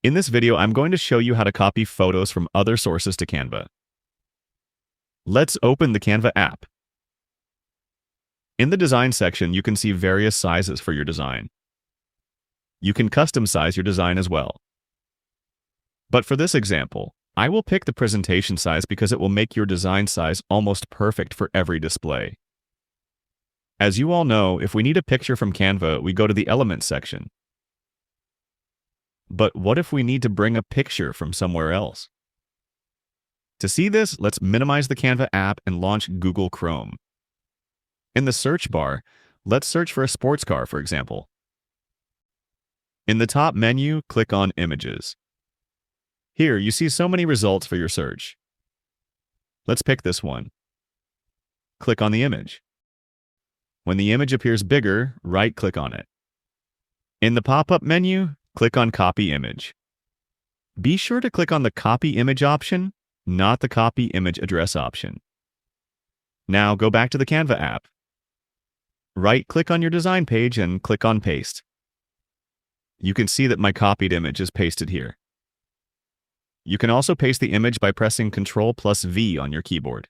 In this video, I'm going to show you how to copy photos from other sources to Canva. Let's open the Canva app. In the design section, you can see various sizes for your design. You can custom size your design as well. But for this example, I will pick the presentation size because it will make your design size almost perfect for every display. As you all know, if we need a picture from Canva, we go to the Elements section. But what if we need to bring a picture from somewhere else? To see this, let's minimize the Canva app and launch Google Chrome. In the search bar, let's search for a sports car, for example. In the top menu, click on Images. Here, you see so many results for your search. Let's pick this one. Click on the image. When the image appears bigger, right-click on it. In the pop-up menu, click on Copy Image. Be sure to click on the Copy Image option, not the Copy Image Address option. Now go back to the Canva app. Right-click on your design page and click on Paste. You can see that my copied image is pasted here. You can also paste the image by pressing Ctrl+V on your keyboard.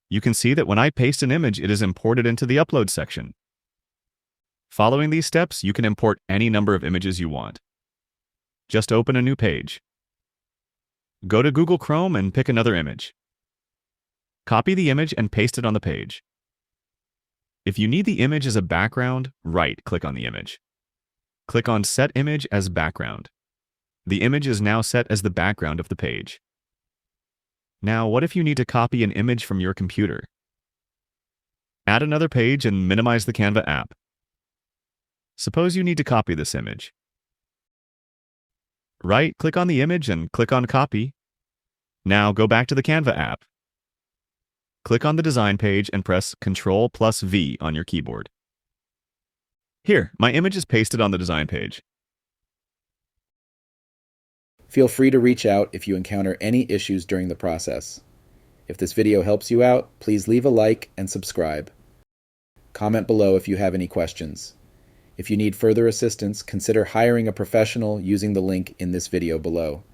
You can see that when I paste an image, it is imported into the Upload section. Following these steps, you can import any number of images you want. Just open a new page. Go to Google Chrome and pick another image. Copy the image and paste it on the page. If you need the image as a background, right-click on the image. Click on Set Image as Background. The image is now set as the background of the page. Now, what if you need to copy an image from your computer? Add another page and minimize the Canva app. Suppose you need to copy this image. Right-click on the image and click on Copy. Now go back to the Canva app. Click on the design page and press Ctrl+V on your keyboard. Here, my image is pasted on the design page. Feel free to reach out if you encounter any issues during the process. If this video helps you out, please leave a like and subscribe. Comment below if you have any questions. If you need further assistance, consider hiring a professional using the link in this video below.